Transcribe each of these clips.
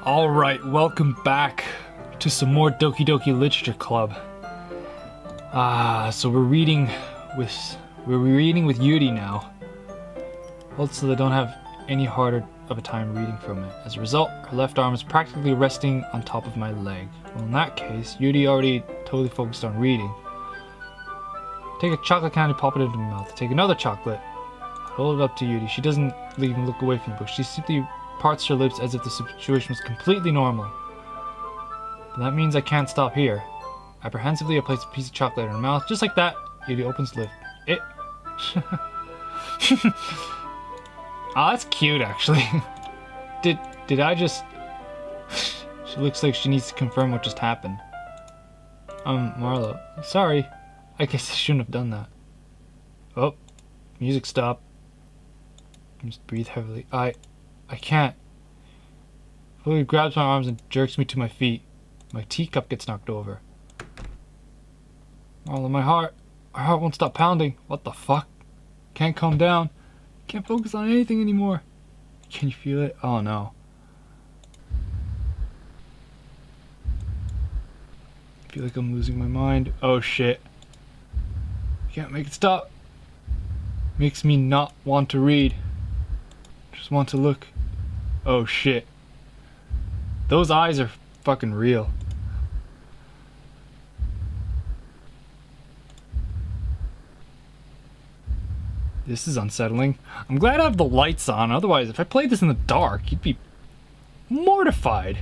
Alright, welcome back to some more Doki Doki Literature Club. So we're reading with Yuri now. Also, I don't have any harder of a time reading from it. As a result, her left arm is practically resting on top of my leg. Well, in that case, Yuri already totally focused on reading. Take a chocolate candy, pop it into my mouth. Take another chocolate. Hold it up to Yuri. She doesn't even look away from the book. She simply parts her lips as if the situation was completely normal. But that means I can't stop here. Apprehensively, I place a piece of chocolate in her mouth. Just like that, Yuri opens the lid. Oh, that's cute, actually. Did I just... She looks like she needs to confirm what just happened. Marlowe. Sorry. I guess I shouldn't have done that. Oh. Music stopped. Just breathe heavily. I can't. Fully grabs my arms and jerks me to my feet. My teacup gets knocked over. Marlowe, my heart won't stop pounding. What the fuck? Can't calm down. Can't focus on anything anymore. Can you feel it? Oh no. I feel like I'm losing my mind. Oh shit. Can't make it stop. Makes me not want to read. Just want to look. Oh shit. Those eyes are fucking real. This is unsettling. I'm glad I have the lights on, otherwise if I played this in the dark, you'd be mortified.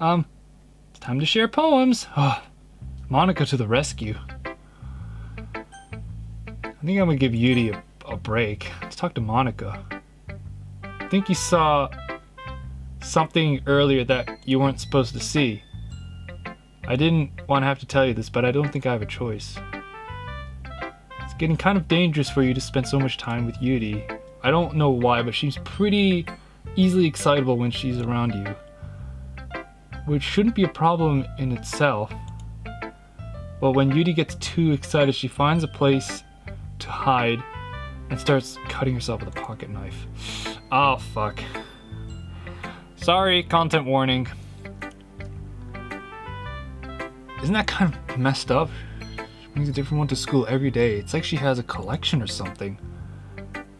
It's time to share poems. Oh, Monica to the rescue. I think I'm gonna give Yuri a break. Let's talk to Monica. I think you saw something earlier that you weren't supposed to see. I didn't want to have to tell you this, but I don't think I have a choice. It's getting kind of dangerous for you to spend so much time with Yuri. I don't know why, but she's pretty easily excitable when she's around you. Which shouldn't be a problem in itself. But when Yuri gets too excited, she finds a place to hide and starts cutting herself with a pocket knife. Oh fuck. Sorry, content warning. Isn't that kind of messed up? She brings a different one to school every day. It's like she has a collection or something.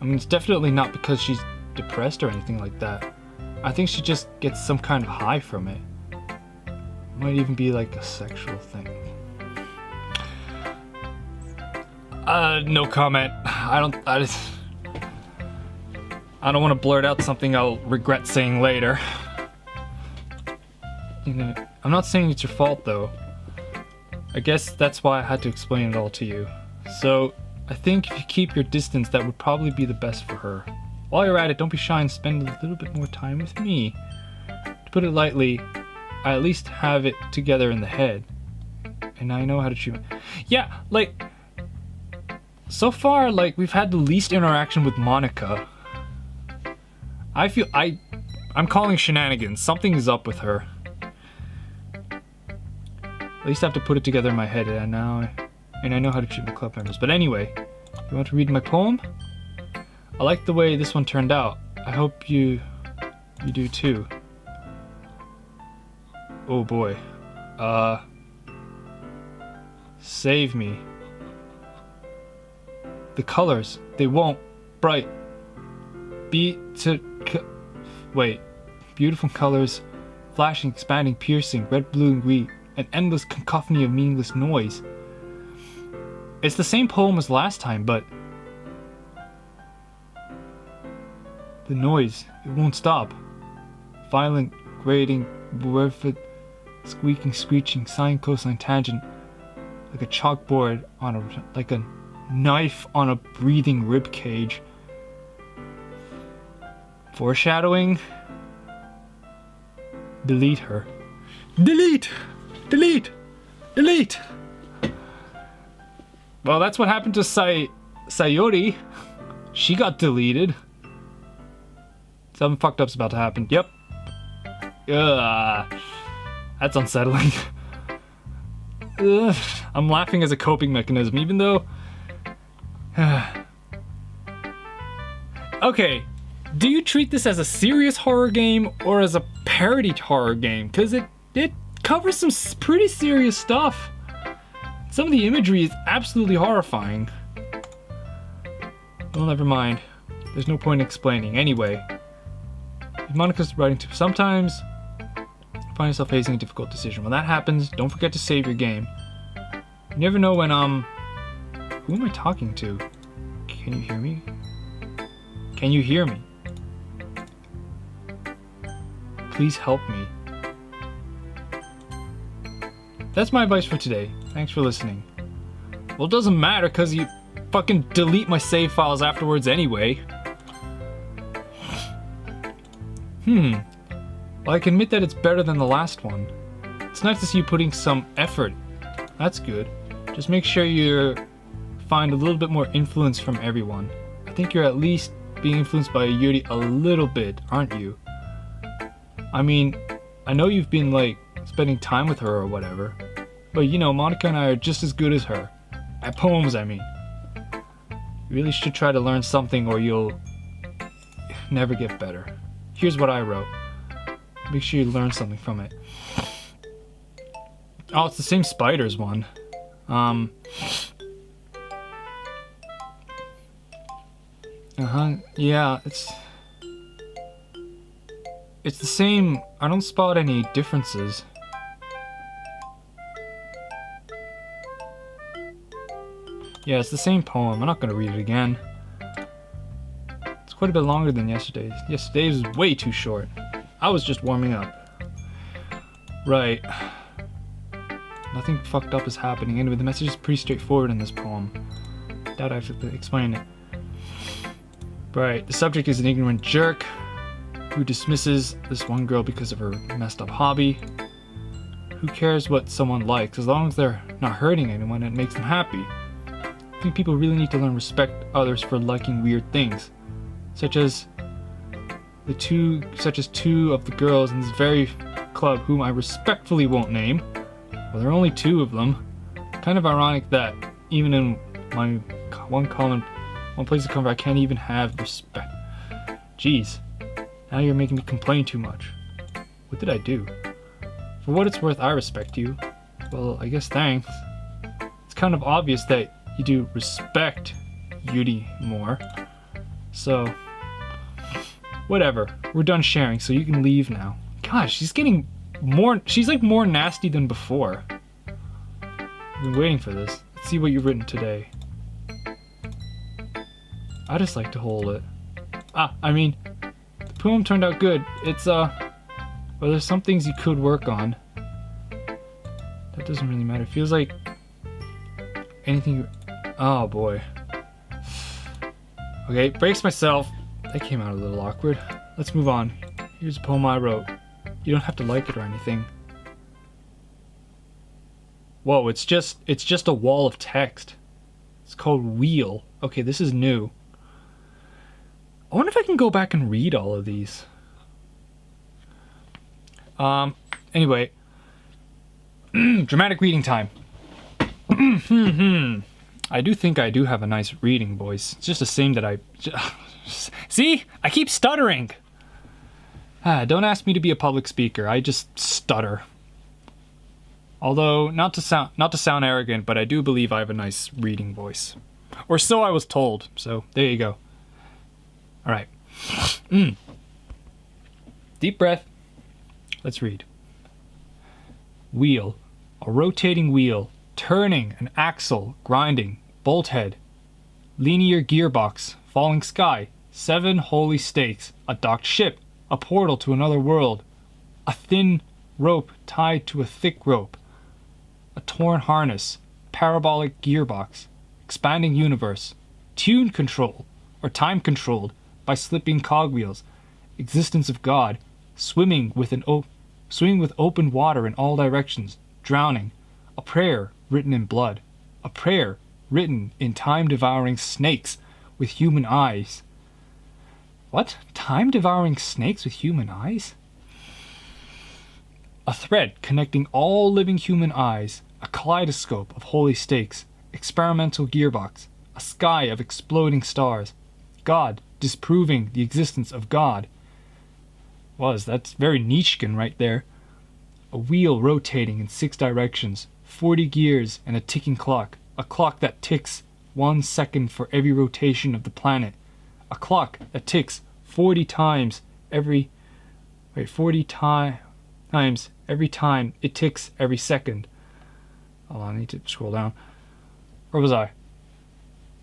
I mean, it's definitely not because she's depressed or anything like that. I think she just gets some kind of high from it. Might even be like a sexual thing. No comment. I don't want to blurt out something I'll regret saying later. You know, I'm not saying it's your fault though. I guess that's why I had to explain it all to you. So, I think if you keep your distance, that would probably be the best for her. While you're at it, don't be shy and spend a little bit more time with me. To put it lightly, I at least have it together in the head. And I know how to treat it. Yeah, like... So far, like, we've had the least interaction with Monica. I feel I'm calling shenanigans. Something is up with her. At least I have to put it together in my head, and I know how to treat my club members. But anyway, you want to read my poem? I like the way this one turned out. I hope you do too. Oh boy. Save me. The colors, they won't bright. Wait. Beautiful colors, flashing, expanding, piercing, red, blue, and green, an endless cacophony of meaningless noise. It's the same poem as last time, but the noise, it won't stop. Violent, grating, perfect, squeaking, screeching, sine, cosine, tangent, like a chalkboard on like a knife on a breathing rib cage. Foreshadowing. Delete her. Delete! Delete! Delete! Well, that's what happened to Sayori. She got deleted. Something fucked up's about to happen. Yep. That's unsettling. I'm laughing as a coping mechanism, even though... Okay, do you treat this as a serious horror game or as a parody horror game? Because it covers some pretty serious stuff. Some of the imagery is absolutely horrifying. Well, never mind. There's no point in explaining. Anyway, Monica's writing to sometimes you find yourself facing a difficult decision. When that happens, don't forget to save your game. You never know when who am I talking to? Can you hear me? Can you hear me? Please help me. That's my advice for today. Thanks for listening. Well, it doesn't matter because you fucking delete my save files afterwards anyway. Well, I can admit that it's better than the last one. It's nice to see you putting some effort. That's good. Just make sure you find a little bit more influence from everyone. I think you're at least being influenced by Yuri a little bit, aren't you? I mean, I know you've been like spending time with her or whatever, but you know, Monica and I are just as good as her. At poems, I mean. You really should try to learn something or you'll never get better. Here's what I wrote. Make sure you learn something from it. Oh, it's the same spiders one. Yeah, it's the same. I don't spot any differences. Yeah, it's the same poem. I'm not gonna read it again. It's quite a bit longer than yesterday's. Yesterday's was way too short. I was just warming up. Right. Nothing fucked up is happening. Anyway, the message is pretty straightforward in this poem. Doubt I have to explain it. Right. The subject is an ignorant jerk who dismisses this one girl because of her messed up hobby. Who cares what someone likes as long as they're not hurting anyone and it makes them happy? I think people really need to learn to respect others for liking weird things, such as two of the girls in this very club whom I respectfully won't name. Well, there are only two of them. Kind of ironic that even in my one place to come where I can't even have respect. Jeez, now you're making me complain too much. What did I do? For what it's worth, I respect you. Well, I guess thanks. It's kind of obvious that you do respect Yuri more. So, whatever. We're done sharing, so you can leave now. Gosh, she's getting more. She's like more nasty than before. I've been waiting for this. Let's see what you've written today. I just like to hold it. I mean, the poem turned out good. It's well, there's some things you could work on. That doesn't really matter. It feels like anything. Oh boy. Okay, brace myself. That came out a little awkward. Let's move on. Here's a poem I wrote. You don't have to like it or anything. Whoa, it's just a wall of text. It's called Wheel. Okay, this is new. I wonder if I can go back and read all of these. Anyway. Dramatic reading time. I do think I do have a nice reading voice. It's just a shame that I... See? I keep stuttering! Don't ask me to be a public speaker. I just stutter. Although, not to sound arrogant, but I do believe I have a nice reading voice. Or so I was told. So, there you go. Alright. Deep breath. Let's read. Wheel. A rotating wheel. Turning, an axle, grinding, bolt head, linear gearbox, falling sky, 7 holy stakes, a docked ship, a portal to another world, a thin rope tied to a thick rope, a torn harness, parabolic gearbox, expanding universe, tune control, or time controlled by slipping cogwheels, existence of God, swimming with open water in all directions, drowning, a prayer written in blood, a prayer written in time-devouring snakes with human eyes. What? Time-devouring snakes with human eyes? A thread connecting all living human eyes, a kaleidoscope of holy stakes, experimental gearbox, a sky of exploding stars, God disproving the existence of God. That's very Nietzschean right there. A wheel rotating in 6 directions, 40 gears and a ticking clock. A clock that ticks 1 second for every rotation of the planet. A clock that ticks 40 times every time it ticks every second. Hold on, I need to scroll down. Where was I?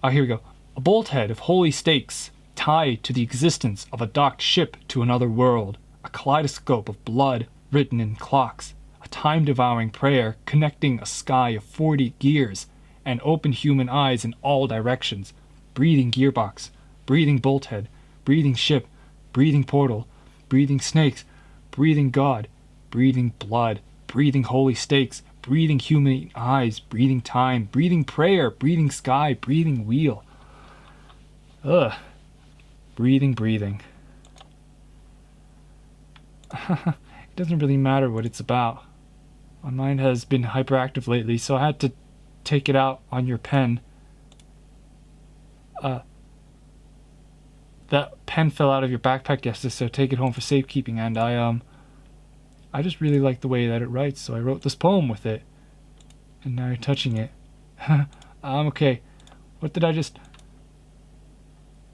Here we go. A bolt head of holy stakes tied to the existence of a docked ship to another world. A kaleidoscope of blood written in clocks. A time-devouring prayer connecting a sky of 40 gears and open human eyes in all directions. Breathing gearbox, breathing bolt head, breathing ship, breathing portal, breathing snakes, breathing God, breathing blood, breathing holy stakes, breathing human eyes, breathing time, breathing prayer, breathing sky, breathing wheel. Ugh. Breathing. It doesn't really matter what it's about. My mind has been hyperactive lately, so I had to take it out on your pen. That pen fell out of your backpack yesterday, so take it home for safekeeping, and I just really like the way that it writes, so I wrote this poem with it. And now you're touching it. Okay. What did I just...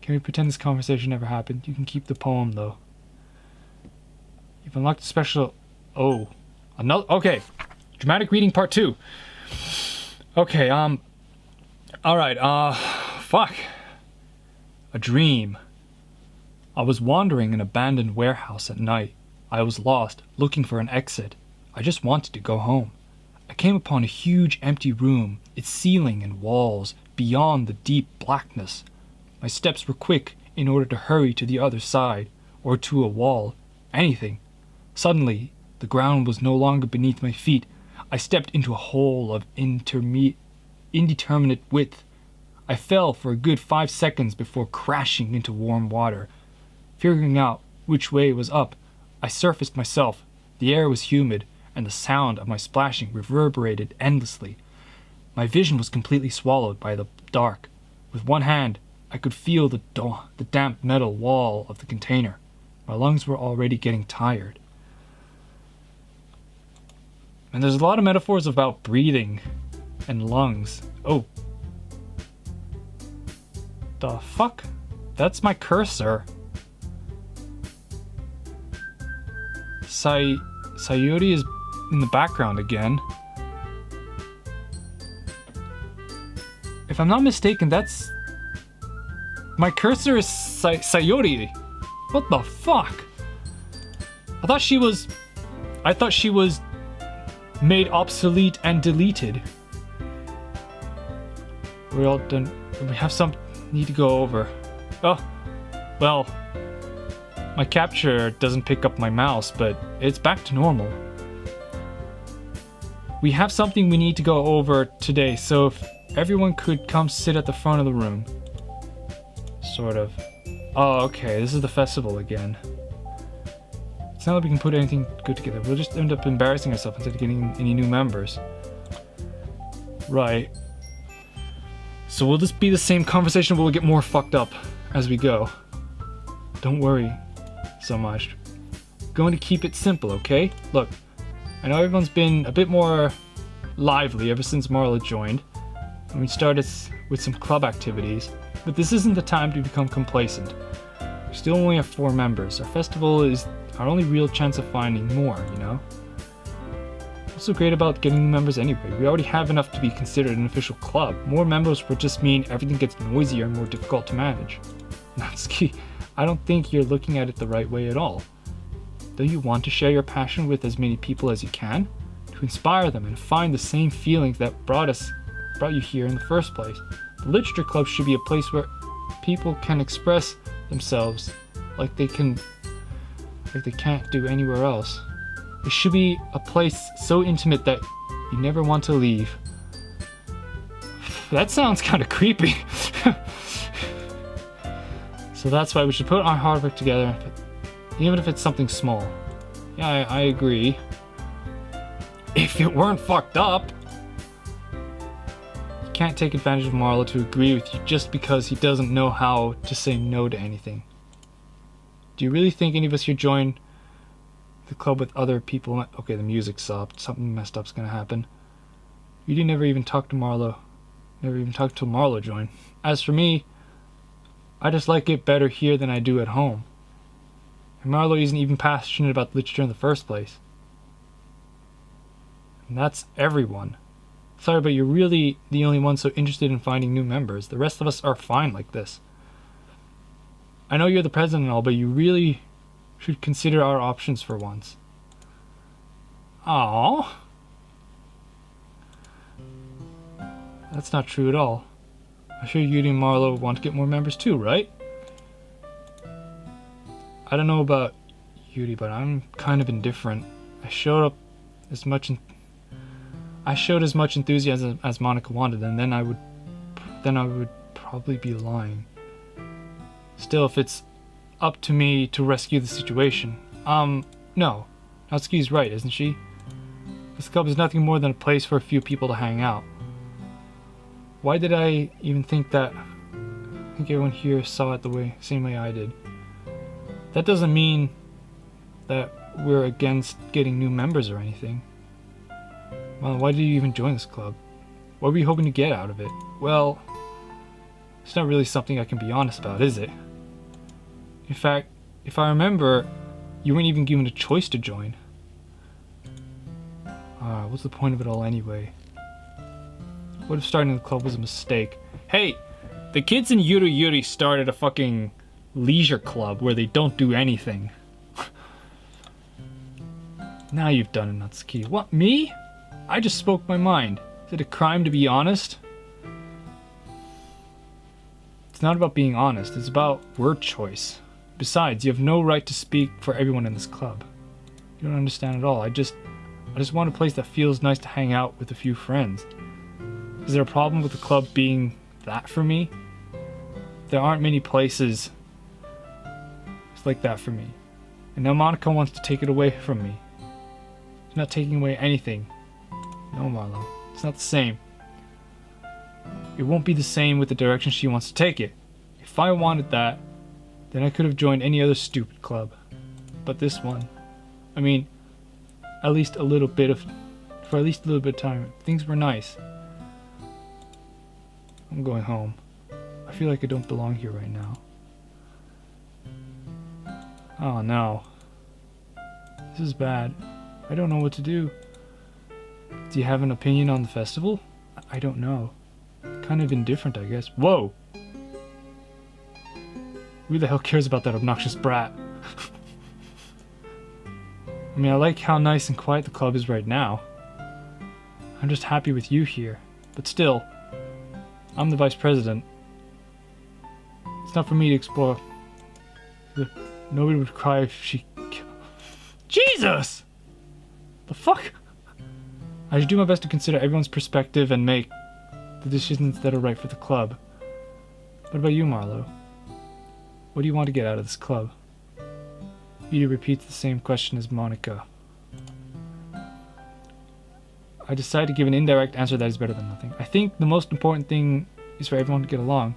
Can we pretend this conversation never happened? You can keep the poem, though. You've unlocked a special... Oh. Another... Okay. Dramatic reading part 2. Okay, Alright, fuck. A dream. I was wandering an abandoned warehouse at night. I was lost, looking for an exit. I just wanted to go home. I came upon a huge empty room, its ceiling and walls beyond the deep blackness. My steps were quick in order to hurry to the other side, or to a wall, anything. Suddenly, the ground was no longer beneath my feet. I stepped into a hole of indeterminate width. I fell for a good 5 seconds before crashing into warm water. Figuring out which way was up, I surfaced myself. The air was humid, and the sound of my splashing reverberated endlessly. My vision was completely swallowed by the dark. With one hand, I could feel the damp metal wall of the container. My lungs were already getting tired. And there's a lot of metaphors about breathing and lungs. Oh. The fuck? That's my cursor. Sayuri is in the background again. If I'm not mistaken, that's... My cursor is Sayuri. What the fuck? I thought she was made obsolete and deleted. We're all done. We have some need to go over. Oh, well, my capture doesn't pick up my mouse, but it's back to normal. We have something we need to go over today, so if everyone could come sit at the front of the room. Sort of. Oh, okay, this is the festival again. It's not like we can put anything good together. We'll just end up embarrassing ourselves instead of getting any new members. Right. So will this be the same conversation, or will we get more fucked up as we go? Don't worry so much. Going to keep it simple, okay? Look, I know everyone's been a bit more lively ever since Marlowe joined, and we started with some club activities, but this isn't the time to become complacent. We still only have 4 members. Our festival is our only real chance of finding more, you know? What's so great about getting new members anyway? We already have enough to be considered an official club. More members would just mean everything gets noisier and more difficult to manage. Natsuki, I don't think you're looking at it the right way at all. Don't you want to share your passion with as many people as you can? To inspire them and find the same feelings that brought you here in the first place. The literature club should be a place where people can express themselves like they can't do anywhere else. It should be a place so intimate that you never want to leave. That sounds kind of creepy. So that's why we should put our hard work together, even if it's something small. Yeah, I agree. If it weren't fucked up. You can't take advantage of Marlowe to agree with you just because he doesn't know how to say no to anything. Do you really think any of us here join the club with other people? Okay, the music stopped. Something messed up's gonna happen. You didn't ever even talk to Marlowe. Never even talked till Marlowe joined. As for me, I just like it better here than I do at home. And Marlowe isn't even passionate about literature in the first place. And that's everyone. Sorry, but you're really the only one so interested in finding new members. The rest of us are fine like this. I know you're the president and all, but you really should consider our options for once. Aww. That's not true at all. I'm sure you and Marlowe want to get more members too, right? I don't know about Yuri, but I'm kind of indifferent. I showed as much enthusiasm as Monica wanted, and then I would probably be lying. Still, if it's up to me to rescue the situation, no. Natsuki's right, isn't she? This club is nothing more than a place for a few people to hang out. Why did I even think that? I think everyone here saw it the same way I did. That doesn't mean that we're against getting new members or anything. Well, why did you even join this club? What were you hoping to get out of it? Well, it's not really something I can be honest about, is it? In fact, if I remember, you weren't even given a choice to join. What's the point of it all anyway? What if starting the club was a mistake? Hey, the kids in Yuri Yuri started a fucking leisure club where they don't do anything. Now you've done it, Natsuki. What, me? I just spoke my mind. Is it a crime to be honest? It's not about being honest, it's about word choice. Besides, you have no right to speak for everyone in this club. You don't understand at all. I just want a place that feels nice to hang out with a few friends. Is there a problem with the club being that for me? There aren't many places like that for me. And now Monica wants to take it away from me. She's not taking away anything. No, Marlowe. It's not the same. It won't be the same with the direction she wants to take it. If I wanted that, then I could have joined any other stupid club. But this one, I mean, for at least a little bit of time, things were nice. I'm going home. I feel like I don't belong here right now. Oh no. This is bad. I don't know what to do. Do you have an opinion on the festival? I don't know. Kind of indifferent, I guess. Whoa! Who the hell cares about that obnoxious brat? I mean, I like how nice and quiet the club is right now. I'm just happy with you here. But still, I'm the vice president. It's not for me to explore. Nobody would cry if she... Jesus! The fuck? I should do my best to consider everyone's perspective and make the decisions that are right for the club. What about you, Marlowe? What do you want to get out of this club? Edie repeats the same question as Monica. I decide to give an indirect answer that is better than nothing. I think the most important thing is for everyone to get along.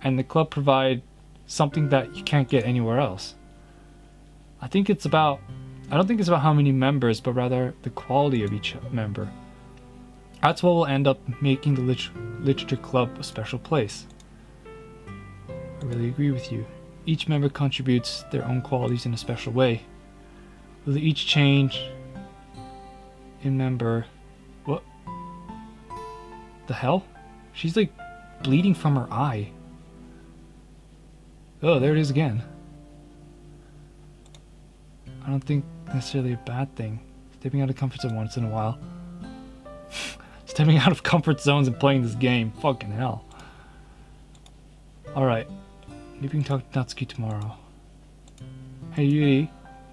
And the club provide something that you can't get anywhere else. I don't think it's about how many members, but rather the quality of each member. That's what will end up making the literature club a special place. I really agree with you. Each member contributes their own qualities in a special way. Will they each change in member... What? The hell? She's like bleeding from her eye. Oh, there it is again. I don't think necessarily a bad thing. Stepping out of comfort zone once in a while. Stepping out of comfort zones and playing this game. Fucking hell. Alright. Maybe we can talk to Natsuki tomorrow. Hey Yuri.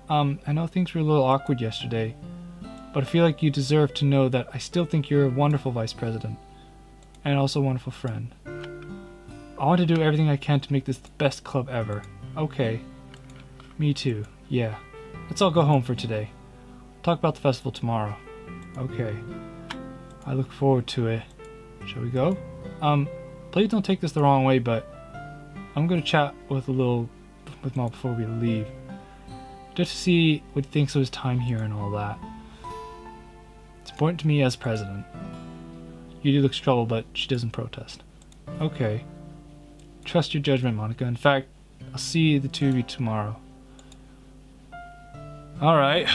I know things were a little awkward yesterday, but I feel like you deserve to know that I still think you're a wonderful vice president. And also a wonderful friend. I want to do everything I can to make this the best club ever. Okay. Me too. Yeah. Let's all go home for today. Talk about the festival tomorrow. Okay. I look forward to it. Shall we go? Please don't take this the wrong way, but I'm gonna chat with Mom before we leave. Just to see what he thinks of his time here and all that. It's important to me as president. Yuri looks troubled, but she doesn't protest. Okay. Trust your judgment, Monica. In fact, I'll see the two of you tomorrow. Alright.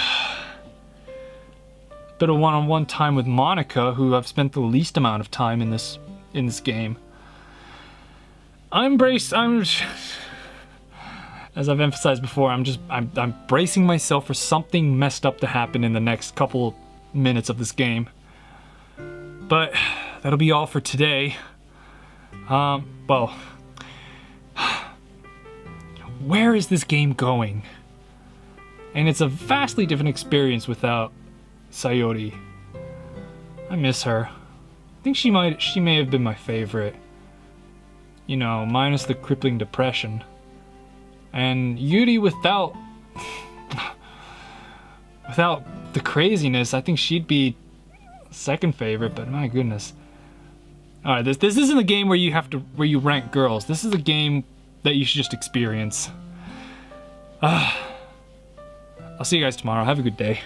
Bit of one-on-one time with Monica, who I've spent the least amount of time in this game. As I've emphasized before, I'm bracing myself for something messed up to happen in the next couple minutes of this game. But that'll be all for today. Well, where is this game going? And it's a vastly different experience without Sayori. I miss her. I think she may have been my favorite. You know, minus the crippling depression. And Yuri without the craziness, I think she'd be second favorite, but my goodness. Alright, this isn't a game where you rank girls. This is a game that you should just experience. I'll see you guys tomorrow. Have a good day.